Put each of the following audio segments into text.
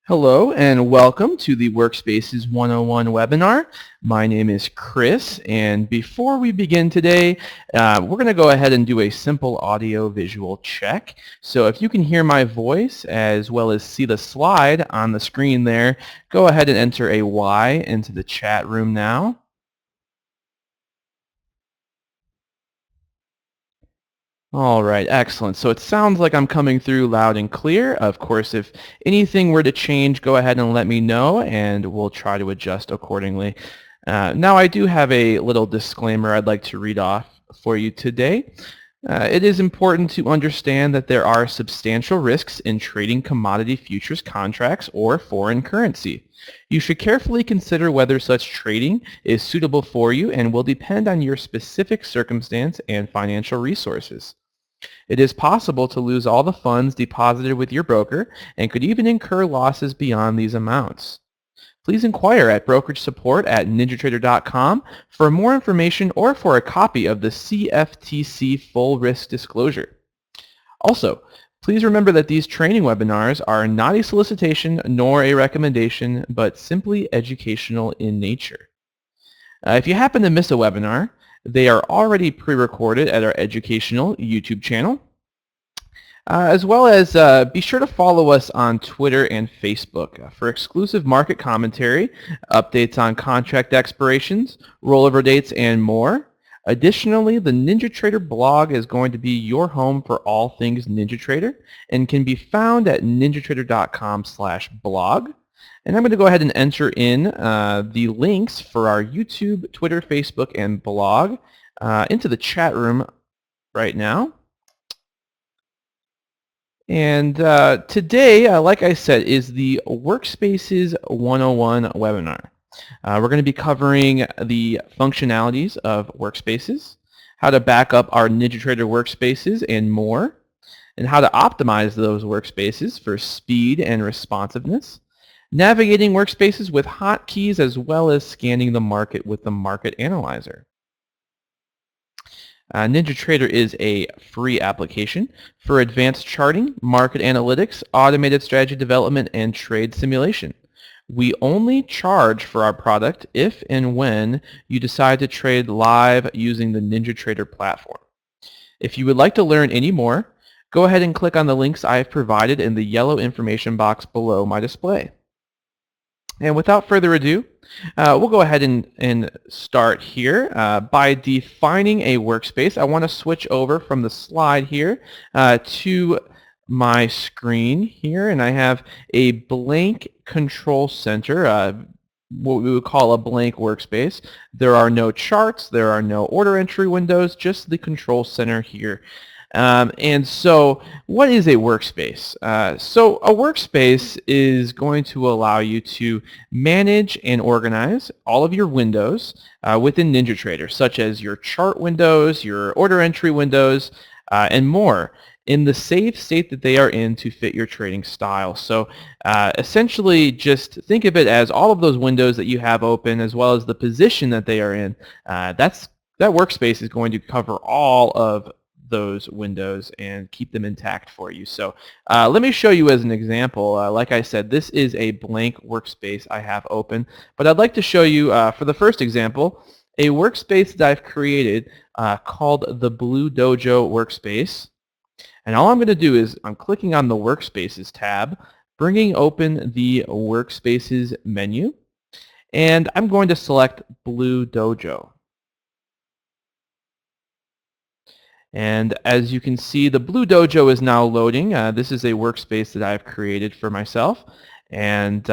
Hello and welcome to the Workspaces 101 webinar. My name is Chris, and before we begin today, we're going to go ahead and do a simple audio-visual check. So if you can hear my voice as well as see the slide on the screen there, go ahead and enter a Y into the chat room now. All right, excellent. So it sounds like I'm coming through loud and clear. Of course, if anything were to change, go ahead and let me know, and we'll try to adjust accordingly. Now, I do have a little disclaimer I'd like to read off for you today. It is important to understand that there are substantial risks in trading commodity futures contracts or foreign currency. You should carefully consider whether such trading is suitable for you and will depend on your specific circumstance and financial resources. It is possible to lose all the funds deposited with your broker and could even incur losses beyond these amounts. Please inquire at brokerage support at NinjaTrader.com for more information or for a copy of the CFTC full risk disclosure. Also, please remember that these training webinars are not a solicitation nor a recommendation, but simply educational in nature. If you happen to miss a webinar, they are already pre-recorded at our educational YouTube channel. As well as be sure to follow us on Twitter and Facebook for exclusive market commentary, updates on contract expirations, rollover dates, and more. Additionally, the NinjaTrader blog is going to be your home for all things NinjaTrader and can be found at ninjatrader.com/blog. And I'm going to go ahead and enter in the links for our YouTube, Twitter, Facebook, and blog into the chat room right now. And today, like I said, is the Workspaces 101 webinar. We're going to be covering the functionalities of Workspaces, how to back up our NinjaTrader workspaces, and more, and how to optimize those workspaces for speed and responsiveness, navigating workspaces with hotkeys, as well as scanning the market with the Market Analyzer. NinjaTrader is a free application for advanced charting, market analytics, automated strategy development, and trade simulation. We only charge for our product if and when you decide to trade live using the NinjaTrader platform. If you would like to learn any more, go ahead and click on the links I have provided in the yellow information box below my display. And without further ado, we'll go ahead and start here by defining a workspace. I want to switch over from the slide here to my screen here, and I have a blank control center, what we would call a blank workspace. There are no charts, there are no order entry windows, just the control center here. And so what is a workspace? So a workspace is going to allow you to manage and organize all of your windows within NinjaTrader, such as your chart windows, your order entry windows, and more, in the safe state that they are in to fit your trading style. So essentially just think of it as all of those windows that you have open as well as the position that they are in. That workspace is going to cover all of those windows and keep them intact for you. So let me show you as an example. Like I said, this is a blank workspace I have open, but I'd like to show you for the first example a workspace that I've created called the Blue Dojo workspace. And all I'm going to do is I'm clicking on the Workspaces tab, bringing open the Workspaces menu, and I'm going to select Blue Dojo. And as you can see, the Blue Dojo is now loading. This is a workspace that I've created for myself, and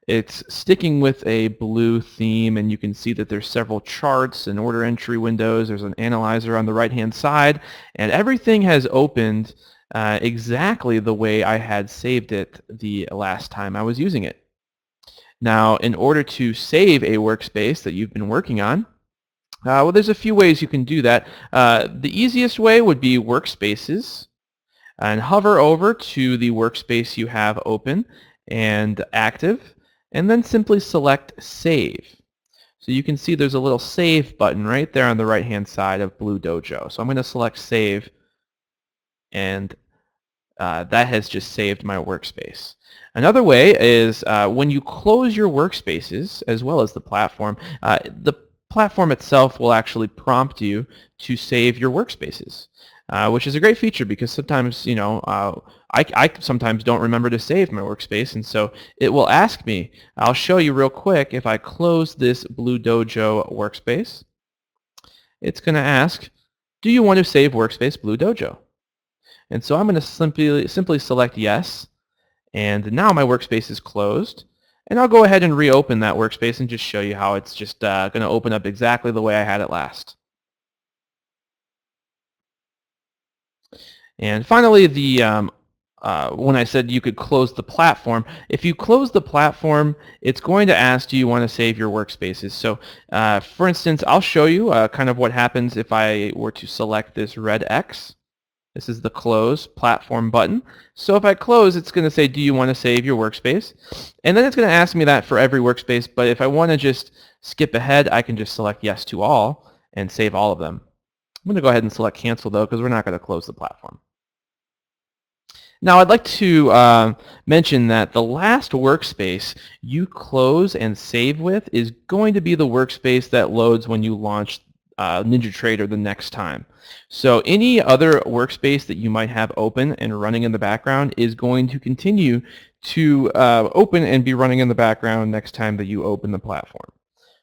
it's sticking with a blue theme, and you can see that there's several charts and order entry windows. There's an analyzer on the right-hand side, and everything has opened exactly the way I had saved it the last time I was using it. Now, in order to save a workspace that you've been working on, well, there's a few ways you can do that. The easiest way would be Workspaces, and hover over to the workspace you have open and active, and then simply select Save. So you can see there's a little Save button right there on the right-hand side of Blue Dojo. So I'm going to select Save, and that has just saved my workspace. Another way is when you close your workspaces, as well as the platform itself will actually prompt you to save your workspaces, which is a great feature because sometimes, I sometimes don't remember to save my workspace, and so it will ask me. I'll show you real quick. If I close this Blue Dojo workspace, it's going to ask, do you want to save workspace Blue Dojo? And so I'm going to simply select yes, and now my workspace is closed. And I'll go ahead and reopen that workspace and just show you how it's just going to open up exactly the way I had it last. And finally, when I said you could close the platform, if you close the platform, it's going to ask, do you want to save your workspaces? So for instance, I'll show you kind of what happens if I were to select this red X. This is the close platform button. So if I close, it's going to say, do you want to save your workspace? And then it's going to ask me that for every workspace, but if I want to just skip ahead, I can just select yes to all and save all of them. I'm going to go ahead and select cancel though, because we're not going to close the platform. Now I'd like to mention that the last workspace you close and save with is going to be the workspace that loads when you launch NinjaTrader the next time. So any other workspace that you might have open and running in the background is going to continue to open and be running in the background next time that you open the platform.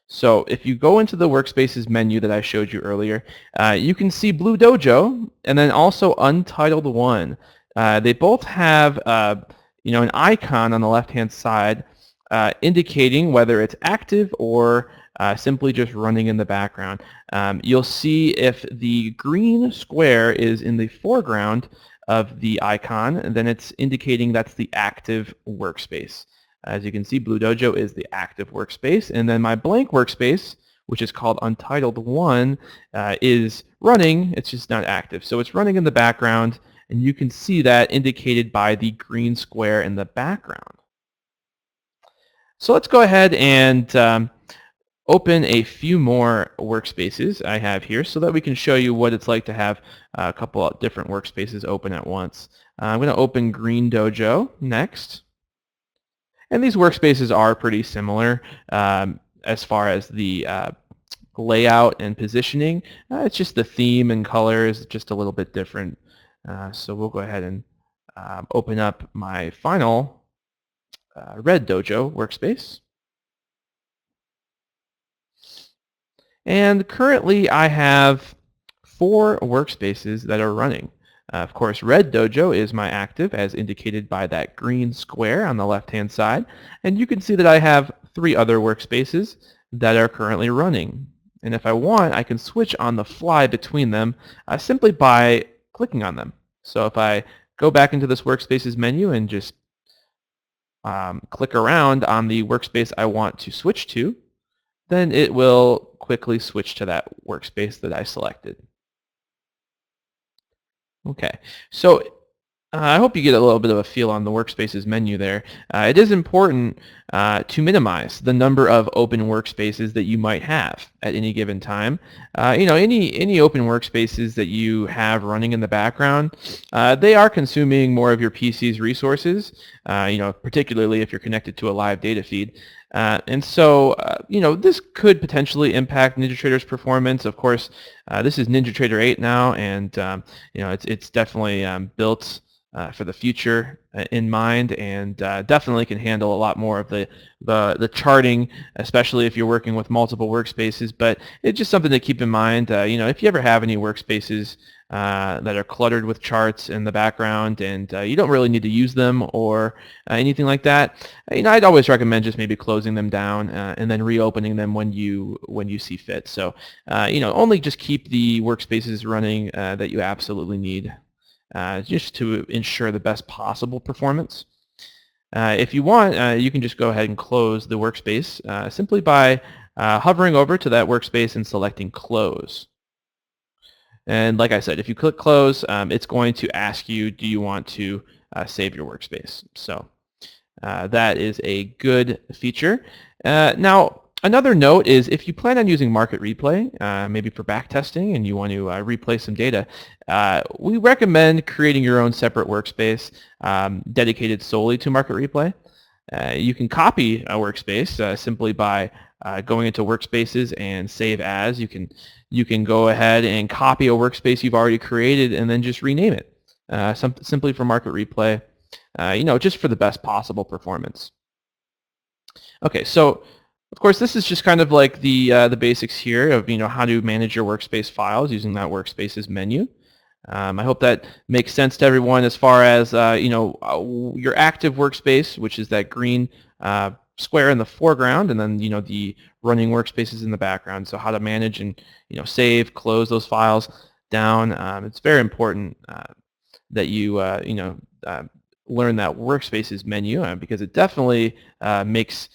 So if you go into the Workspaces menu that I showed you earlier, you can see Blue Dojo and then also Untitled 1. They both have an icon on the left-hand side indicating whether it's active or simply just running in the background. You'll see if the green square is in the foreground of the icon, and then it's indicating that's the active workspace. As you can see, Blue Dojo is the active workspace, and then my blank workspace, which is called Untitled 1, is running. It's just not active. So it's running in the background, and you can see that indicated by the green square in the background. So let's go ahead and open a few more workspaces I have here so that we can show you what it's like to have a couple of different workspaces open at once. I'm going to open Green Dojo next. And these workspaces are pretty similar as far as the layout and positioning. It's just the theme and colors just a little bit different. So we'll go ahead and open up my final Red Dojo workspace. And currently I have 4 workspaces that are running. Of course, Red Dojo is my active as indicated by that green square on the left-hand side. And you can see that I have 3 other workspaces that are currently running. And if I want, I can switch on the fly between them simply by clicking on them. So if I go back into this Workspaces menu and just click around on the workspace I want to switch to, then it will quickly switch to that workspace that I selected. Okay, so I hope you get a little bit of a feel on the Workspaces menu there. It is important to minimize the number of open workspaces that you might have at any given time. Any open workspaces that you have running in the background, they are consuming more of your PC's resources, particularly if you're connected to a live data feed. And so, this could potentially impact NinjaTrader's performance. Of course, this is NinjaTrader 8 now, and it's definitely built for the future in mind, and definitely can handle a lot more of the charting, especially if you're working with multiple workspaces. But it's just something to keep in mind. If you ever have any workspaces that are cluttered with charts in the background and you don't really need to use them or anything like that, I'd always recommend just maybe closing them down and then reopening them when you see fit. So only just keep the workspaces running that you absolutely need, just to ensure the best possible performance. If you want, you can just go ahead and close the workspace simply by hovering over to that workspace and selecting Close. And like I said, if you click Close, it's going to ask you, do you want to save your workspace? So that is a good feature. Now, Another note is if you plan on using Market Replay, maybe for backtesting, and you want to replay some data, we recommend creating your own separate workspace dedicated solely to Market Replay. You can copy a workspace simply by going into Workspaces and Save As. You can go ahead and copy a workspace you've already created and then just rename it simply for Market Replay, just for the best possible performance. Okay, so of course this is just kind of like the basics here of how to manage your workspace files using that Workspaces menu. I hope that makes sense to everyone as far as your active workspace, which is that green square in the foreground, and then the running workspaces in the background. So how to manage and save, close those files down. It's very important that you learn that Workspaces menu because it definitely makes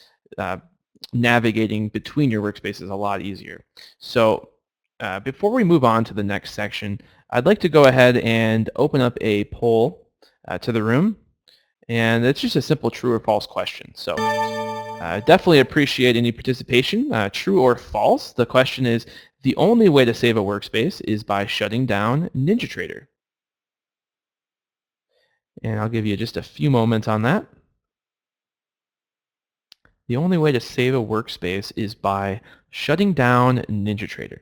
navigating between your workspaces a lot easier. So before we move on to the next section, I'd like to go ahead and open up a poll to the room, and it's just a simple true or false question. So definitely appreciate any participation, true or false. The question is, the only way to save a workspace is by shutting down NinjaTrader. And I'll give you just a few moments on that. The only way to save a workspace is by shutting down NinjaTrader.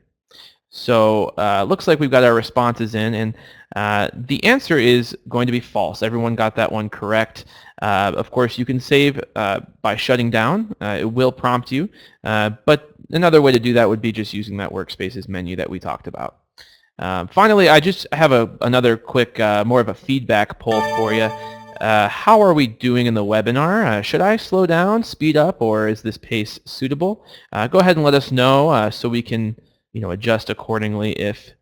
So looks like we've got our responses in, and the answer is going to be false. Everyone got that one correct. Of course, you can save by shutting down. It will prompt you, but another way to do that would be just using that Workspaces menu that we talked about. Finally, I just have another quick, more of a feedback poll for you. How are we doing in the webinar? Should I slow down, speed up, or is this pace suitable? Go ahead and let us know so we can adjust accordingly if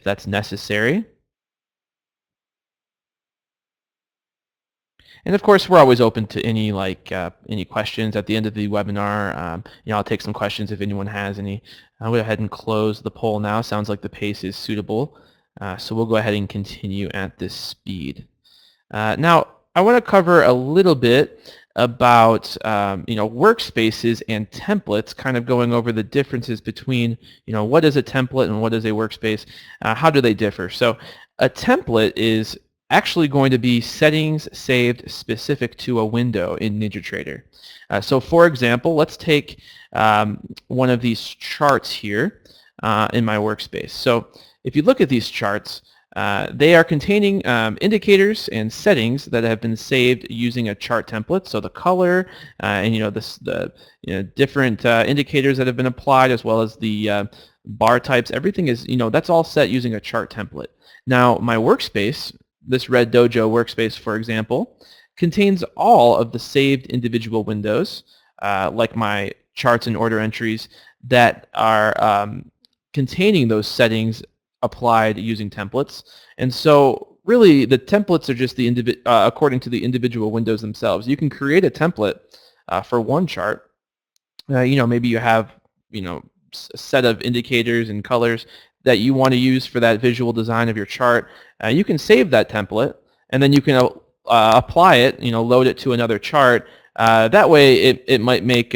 that's necessary. And of course, we're always open to any any questions at the end of the webinar. I'll take some questions if anyone has any. I'll go ahead and close the poll now. Sounds like the pace is suitable. So we'll go ahead and continue at this speed. Now, I want to cover a little bit about workspaces and templates, kind of going over the differences between what is a template and what is a workspace. How do they differ? So a template is actually going to be settings saved specific to a window in NinjaTrader. So for example, let's take one of these charts here in my workspace. So if you look at these charts, they are containing indicators and settings that have been saved using a chart template. So the color and the different indicators that have been applied, as well as the bar types, everything is that's all set using a chart template. Now my workspace, this Red Dojo workspace, for example, contains all of the saved individual windows, like my charts and order entries that are containing those settings applied using templates. And so really the templates are just according to the individual windows themselves. You can create a template for one chart. Maybe you have a set of indicators and colors that you want to use for that visual design of your chart. You can save that template, and then you can apply it, load it to another chart. That way it might make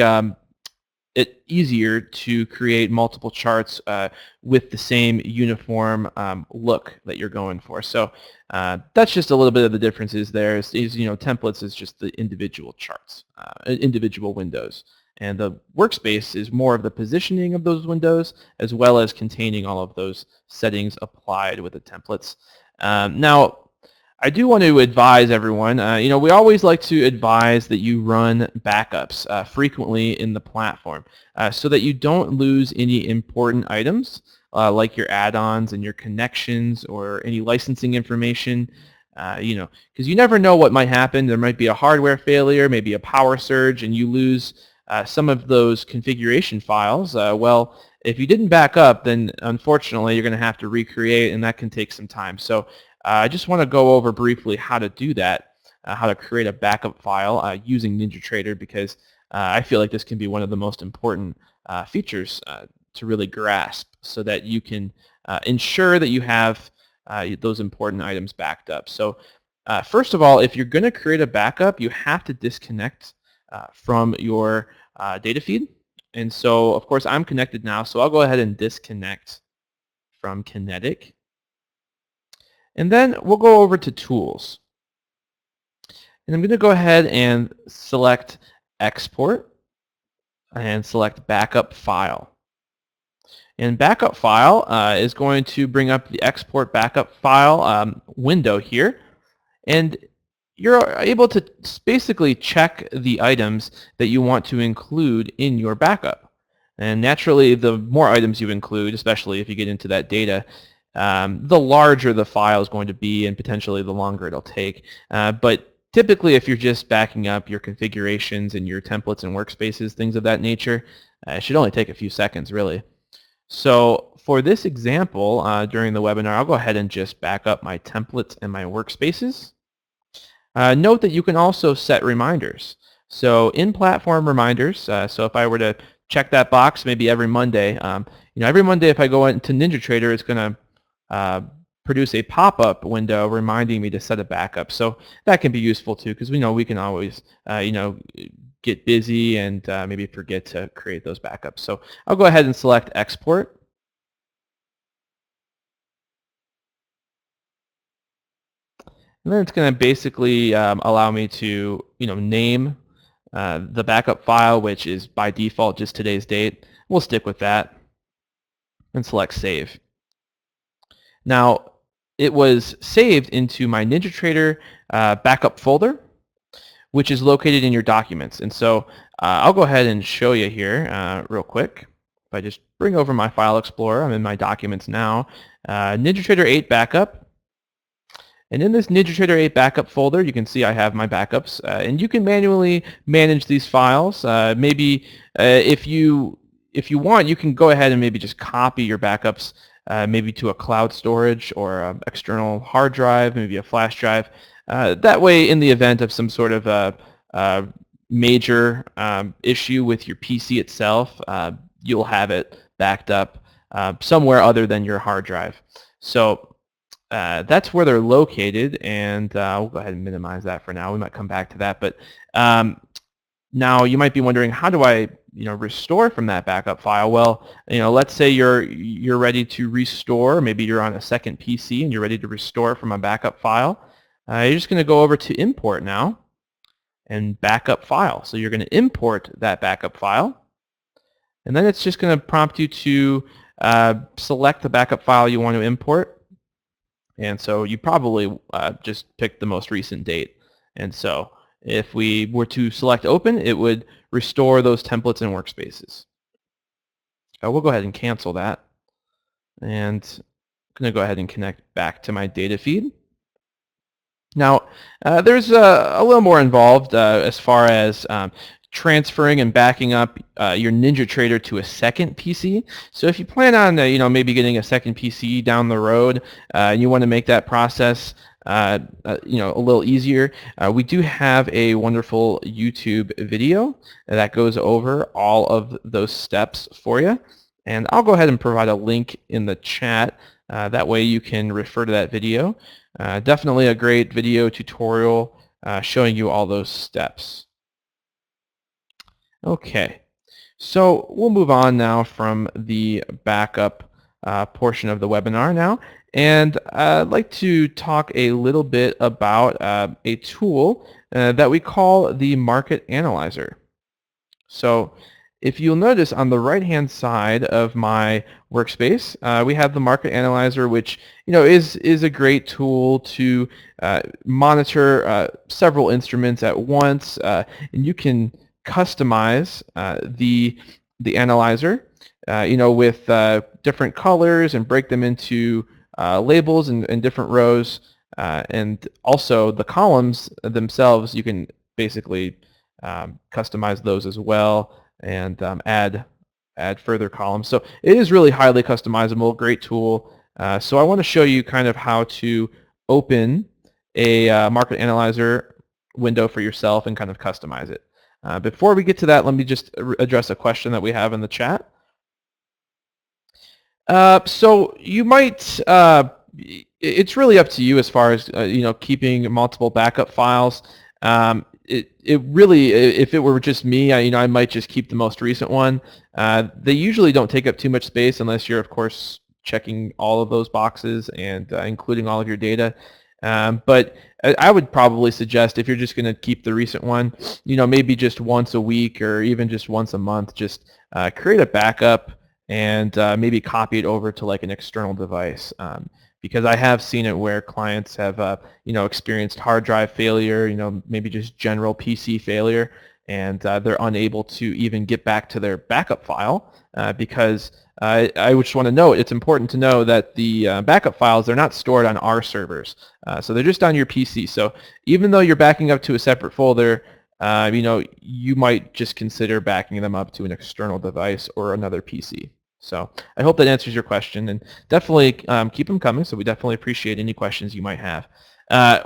it easier to create multiple charts with the same uniform look that you're going for. So that's just a little bit of the differences there. Templates is just the individual charts, individual windows. And the workspace is more of the positioning of those windows as well as containing all of those settings applied with the templates. Now, I do want to advise everyone, we always like to advise that you run backups frequently in the platform so that you don't lose any important items like your add-ons and your connections or any licensing information, because you never know what might happen. There might be a hardware failure, maybe a power surge, and you lose some of those configuration files. Well, if you didn't back up, then unfortunately you're going to have to recreate, and that can take some time. So I just want to go over briefly how to do that, how to create a backup file using NinjaTrader, because I feel like this can be one of the most important features to really grasp so that you can ensure that you have those important items backed up. So first of all, if you're going to create a backup, you have to disconnect from your data feed. And so, of course, I'm connected now, so I'll go ahead and disconnect from Kinetic. And then we'll go over to Tools. And I'm going to go ahead and select Export and select Backup File. And Backup File is going to bring up the Export Backup File window here. And you're able to basically check the items that you want to include in your backup. And naturally, the more items you include, especially if you get into that data, the larger the file is going to be and potentially the longer it'll take. But typically, if you're just backing up your configurations and your templates and workspaces, things of that nature, it should only take a few seconds, really. So for this example, during the webinar, I'll go ahead and just back up my templates and my workspaces. Note that you can also set reminders. So in-platform reminders, so if I were to check that box maybe every Monday, every Monday if I go into NinjaTrader, it's going to produce a pop-up window reminding me to set a backup. So that can be useful too, because we know we can always, get busy and maybe forget to create those backups. So I'll go ahead and select Export. And then it's going to basically allow me to, name the backup file, which is by default just today's date. We'll stick with that and select Save. Now, it was saved into my NinjaTrader backup folder, which is located in your documents. And so I'll go ahead and show you here real quick. If I just bring over my File Explorer, I'm in my documents now. NinjaTrader 8 backup. And in this NinjaTrader 8 backup folder, you can see I have my backups. And you can manually manage these files. Maybe if you want, you can go ahead and maybe just copy your backups maybe to a cloud storage or an external hard drive, maybe a flash drive. That way, in the event of some sort of a major issue with your PC itself, you'll have it backed up somewhere other than your hard drive. So that's where they're located, and we'll go ahead and minimize that for now. We might come back to that, but now you might be wondering, how do I restore from that backup file? Well, let's say you're ready to restore. Maybe you're on a second PC and you're ready to restore from a backup file. You're just going to go over to Import now and Backup File. So you're going to import that backup file, and then it's just going to prompt you to select the backup file you want to import. And so you probably just picked the most recent date. And so if we were to select Open, it would restore those templates and workspaces. We'll go ahead and cancel that. And I'm going to go ahead and connect back to my data feed. Now, there's a little more involved as far as transferring and backing up your NinjaTrader to a second PC. So if you plan on maybe getting a second PC down the road and you want to make that process a little easier, we do have a wonderful YouTube video that goes over all of those steps for you. And I'll go ahead and provide a link in the chat. That way you can refer to that video. Definitely a great video tutorial showing you all those steps. Okay, so we'll move on now from the backup portion of the webinar now, and I'd like to talk a little bit about a tool that we call the Market Analyzer. So if you'll notice on the right-hand side of my workspace, we have the Market Analyzer, which is a great tool to monitor several instruments at once, and you can customize the analyzer, with different colors and break them into labels and different rows, and also the columns themselves. You can basically customize those as well and add further columns. So it is really highly customizable, great tool. So I want to show you kind of how to open a Market Analyzer window for yourself and kind of customize it. Before we get to that, let me just address a question that we have in the chat. So you might, it's really up to you as far as keeping multiple backup files. it really, if it were just me, I might just keep the most recent one. They usually don't take up too much space unless you're, of course, checking all of those boxes and including all of your data. But I would probably suggest, if you're just going to keep the recent one, maybe just once a week or even just once a month, just create a backup and maybe copy it over to like an external device. Because I have seen it where clients have experienced hard drive failure, maybe just general PC failure, and they're unable to even get back to their backup file because I just want to note, it's important to know that the backup files, they're not stored on our servers. So they're just on your PC. So even though you're backing up to a separate folder, you might just consider backing them up to an external device or another PC. So I hope that answers your question, and definitely keep them coming. So we definitely appreciate any questions you might have.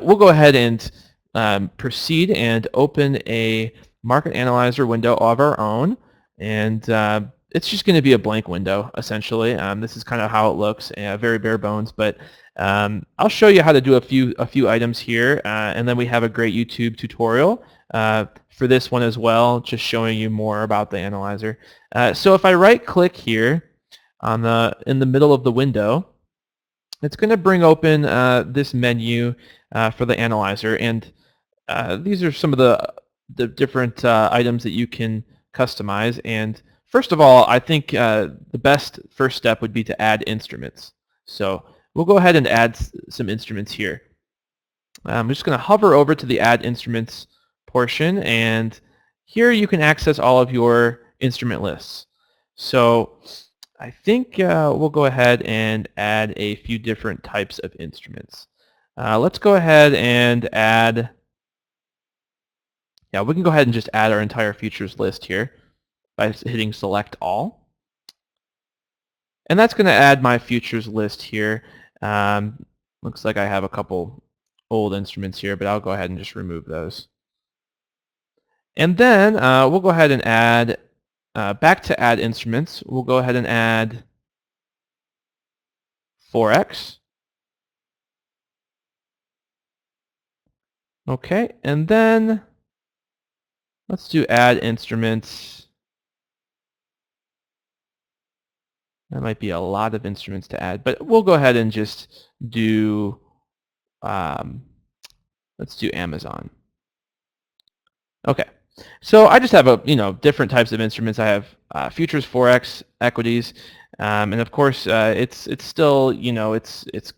We'll go ahead and proceed and open a market analyzer window of our own, and it's just going to be a blank window essentially. This is kind of how it looks, very bare bones, but I'll show you how to do a few items here, and then we have a great YouTube tutorial for this one as well, just showing you more about the analyzer. So if I right-click here in the middle of the window, it's going to bring open this menu for the analyzer, and these are some of the different items that you can customize. And first of all, I think the best first step would be to add instruments. So we'll go ahead and add some instruments here. I'm just going to hover over to the Add Instruments portion, and here you can access all of your instrument lists. So I think we'll go ahead and add a few different types of instruments. Let's go ahead and add, we can go ahead and just add our entire futures list here by hitting Select All. And that's going to add my futures list here. Looks like I have a couple old instruments here, but I'll go ahead and just remove those. And then we'll go ahead and add, back to Add Instruments, we'll go ahead and add Forex. Okay, and then let's do Add Instruments. That might be a lot of instruments to add, but we'll go ahead and just do, let's do Amazon. Okay, so I just have different types of instruments. I have futures, forex, equities, and of course it's still it's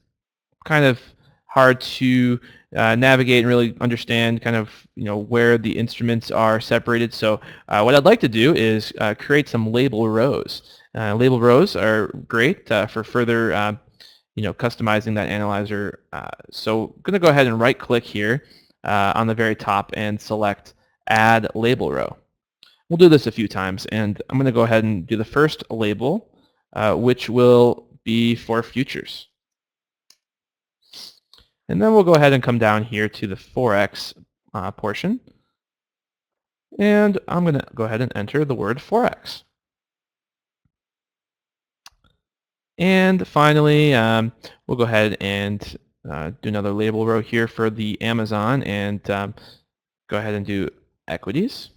kind of hard to navigate and really understand kind of where the instruments are separated. So what I'd like to do is create some label rows. Label rows are great for further customizing that analyzer. So I'm going to go ahead and right click here on the very top and select Add Label Row. We'll do this a few times, and I'm going to go ahead and do the first label, which will be for futures. And then we'll go ahead and come down here to the Forex portion, and I'm going to go ahead and enter the word Forex. And finally, we'll go ahead and do another label row here for the Amazon, and go ahead and do equities.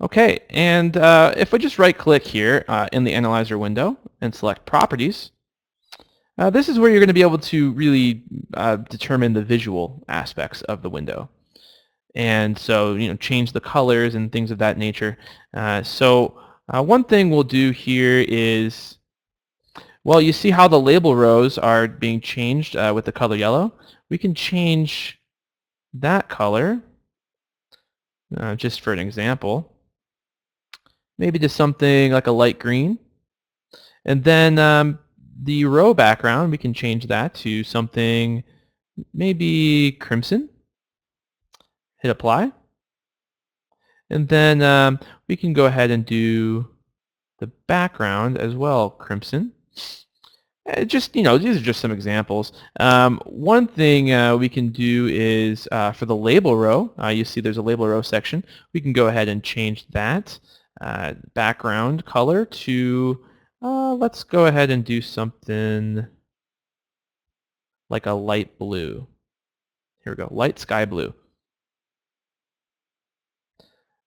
Okay, and if we just right-click here in the Analyzer window and select Properties, this is where you're going to be able to really determine the visual aspects of the window. And so, change the colors and things of that nature. So one thing we'll do here is, well, you see how the label rows are being changed with the color yellow? We can change that color, just for an example, maybe to something like a light green. And then the row background, we can change that to something maybe crimson. Hit apply. And then we can go ahead and do the background as well, crimson. Just, these are just some examples. One thing we can do is for the label row, you see there's a label row section. We can go ahead and change that background color to, let's go ahead and do something like a light blue. Here we go, light sky blue.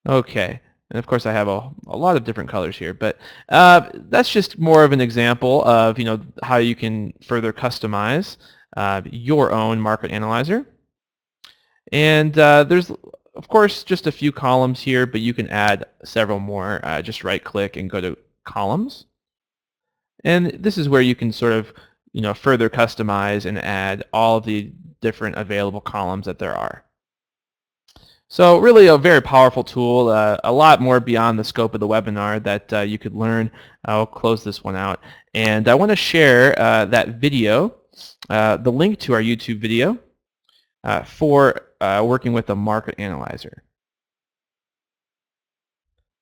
Okay, and of course I have a lot of different colors here, but that's just more of an example of how you can further customize your own market analyzer. And there's of course just a few columns here, but you can add several more. Just right click and go to columns. And this is where you can sort of further customize and add all of the different available columns that there are. So really a very powerful tool, a lot more beyond the scope of the webinar that you could learn. I'll close this one out. And I want to share that video, the link to our YouTube video for working with a market analyzer.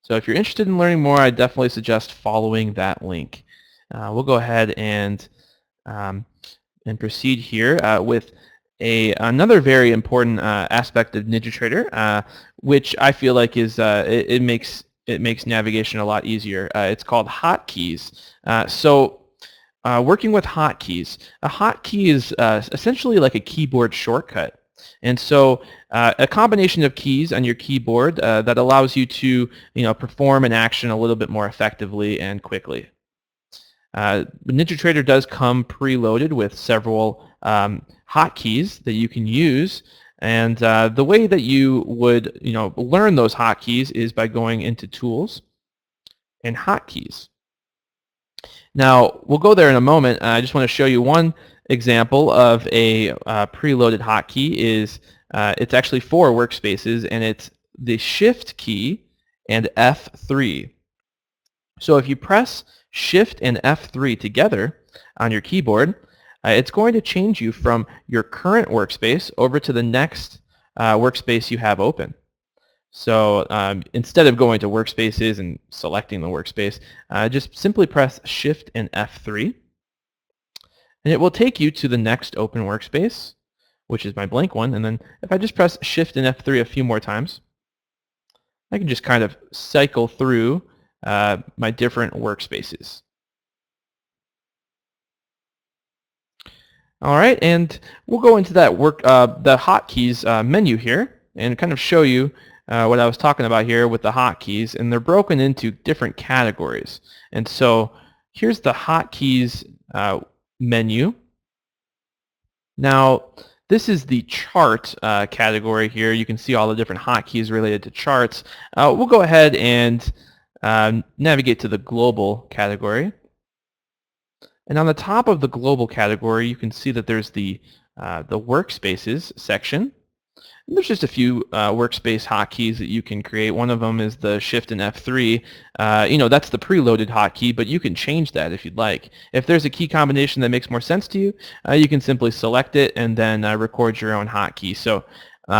So if you're interested in learning more, I definitely suggest following that link. We'll go ahead and proceed here with another very important aspect of NinjaTrader, which I feel like is it makes navigation a lot easier. It's called hotkeys. Working with hotkeys, a hotkey is essentially like a keyboard shortcut. And so a combination of keys on your keyboard that allows you to perform an action a little bit more effectively and quickly. NinjaTrader does come preloaded with several hotkeys that you can use, and the way that you would learn those hotkeys is by going into Tools and Hotkeys. Now we'll go there in a moment. I just want to show you one example of a preloaded hotkey. It's actually for Workspaces, and it's the Shift key and F3. So if you press Shift and F3 together on your keyboard, it's going to change you from your current workspace over to the next workspace you have open. So instead of going to Workspaces and selecting the workspace, just simply press Shift and F3, and it will take you to the next open workspace, which is my blank one. And then if I just press Shift and F3 a few more times, I can just kind of cycle through my different workspaces. All right, and we'll go into that the hotkeys menu here and kind of show you what I was talking about here with the hotkeys, and they're broken into different categories. And so here's the hotkeys menu. Now this is the chart category here. You can see all the different hotkeys related to charts. We'll go ahead and navigate to the global category. And on the top of the global category, you can see that there's the Workspaces section. And there's just a few workspace hotkeys that you can create. One of them is the Shift and F3. That's the preloaded hotkey, but you can change that if you'd like. If there's a key combination that makes more sense to you, you can simply select it and then record your own hotkey. So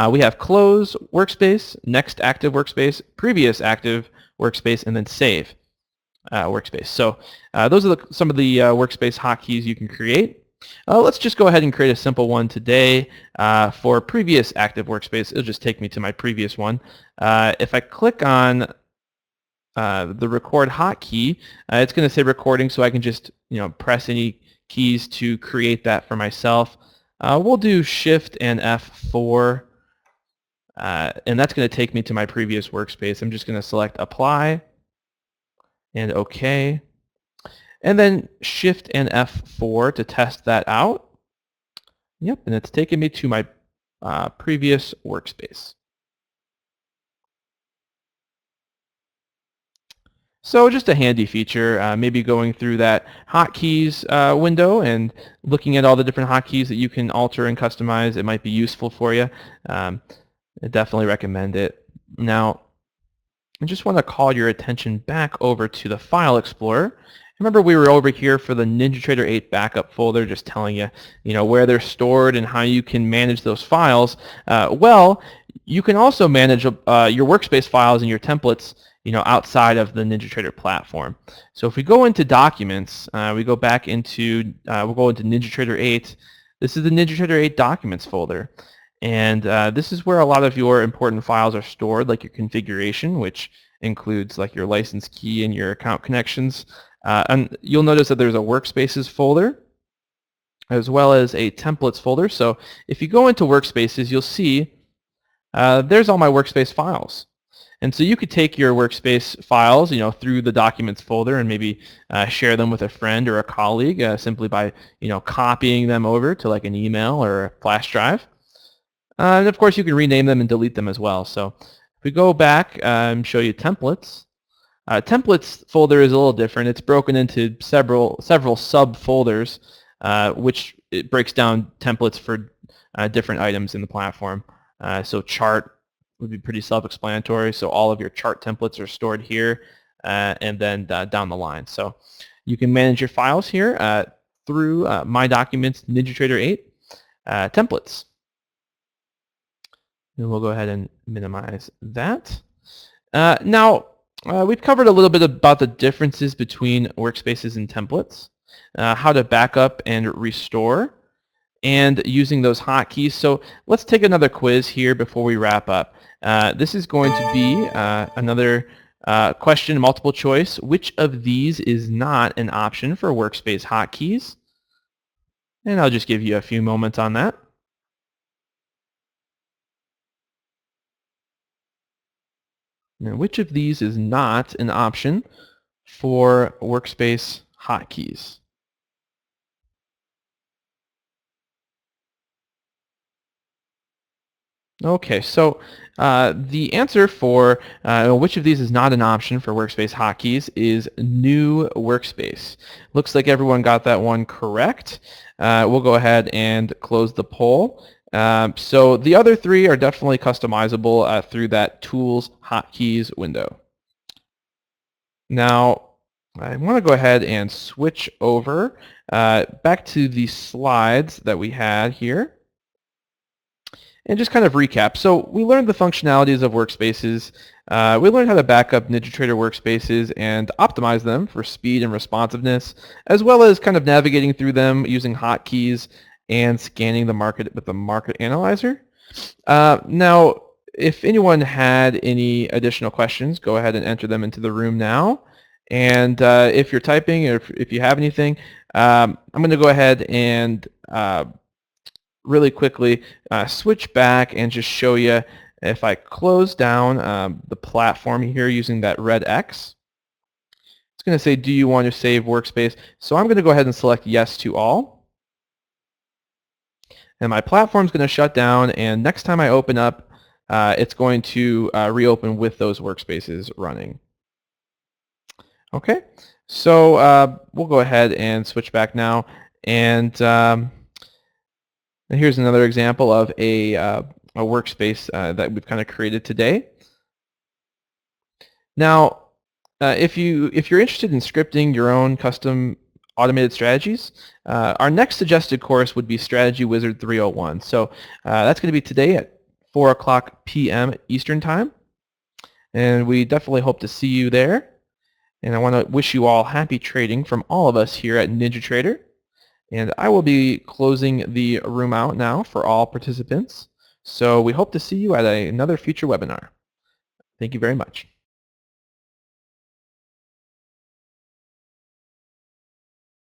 we have Close Workspace, Next Active Workspace, Previous Active Workspace, and then Save Workspace. So those are some of the workspace hotkeys you can create. Let's just go ahead and create a simple one today for Previous Active Workspace. It'll just take me to my previous one. If I click on the Record hotkey, it's going to say recording, so I can just press any keys to create that for myself. We'll do Shift and F4, and that's going to take me to my previous workspace. I'm just going to select Apply and OK, and then Shift and F4 to test that out. Yep, and it's taken me to my previous workspace. So just a handy feature, maybe going through that hotkeys window and looking at all the different hotkeys that you can alter and customize. It might be useful for you. I definitely recommend it. Now, I just want to call your attention back over to the File Explorer. Remember, we were over here for the NinjaTrader 8 backup folder, just telling you, where they're stored and how you can manage those files. Well, you can also manage your workspace files and your templates, outside of the NinjaTrader platform. So if we go into Documents, we go back into, we'll go into NinjaTrader 8. This is the NinjaTrader 8 Documents folder. And this is where a lot of your important files are stored, like your configuration, which includes like your license key and your account connections. And you'll notice that there's a Workspaces folder as well as a templates folder. So if you go into Workspaces, you'll see there's all my Workspace files. And so you could take your Workspace files, through the Documents folder and maybe share them with a friend or a colleague simply by, copying them over to like an email or a flash drive. And of course, you can rename them and delete them as well. So if we go back and show you templates, templates folder is a little different. It's broken into several subfolders, which it breaks down templates for different items in the platform. So chart would be pretty self-explanatory. So all of your chart templates are stored here and then down the line. So you can manage your files here through My Documents NinjaTrader 8 templates. And we'll go ahead and minimize that. Now, we've covered a little bit about the differences between Workspaces and templates, how to back up and restore, and using those hotkeys. So let's take another quiz here before we wrap up. This is going to be another question, multiple choice. Which of these is not an option for Workspace hotkeys? And I'll just give you a few moments on that. Now, which of these is not an option for Workspace hotkeys? Okay, so the answer for which of these is not an option for Workspace hotkeys is New Workspace. Looks like everyone got that one correct. We'll go ahead and close the poll. So the other three are definitely customizable through that Tools Hotkeys window. Now, I want to go ahead and switch over back to the slides that we had here and just kind of recap. So we learned the functionalities of Workspaces. We learned how to back up NinjaTrader Workspaces and optimize them for speed and responsiveness, as well as kind of navigating through them using hotkeys and scanning the market with the Market Analyzer. Now, if anyone had any additional questions, go ahead and enter them into the room now. And if you're typing, or if you have anything, I'm going to go ahead and really quickly switch back and just show you. If I close down the platform here using that red X, it's going to say, do you want to save Workspace? So I'm going to go ahead and select yes to all. And my platform's going to shut down, and next time I open up, it's going to reopen with those Workspaces running. Okay, so we'll go ahead and switch back now, and here's another example of a workspace that we've kind of created today. Now, if you're interested in scripting your own custom automated strategies, our next suggested course would be Strategy Wizard 301. So that's going to be today at 4 o'clock p.m. Eastern Time, and we definitely hope to see you there. And I want to wish you all happy trading from all of us here at NinjaTrader. And I will be closing the room out now for all participants. So we hope to see you at another future webinar. Thank you very much.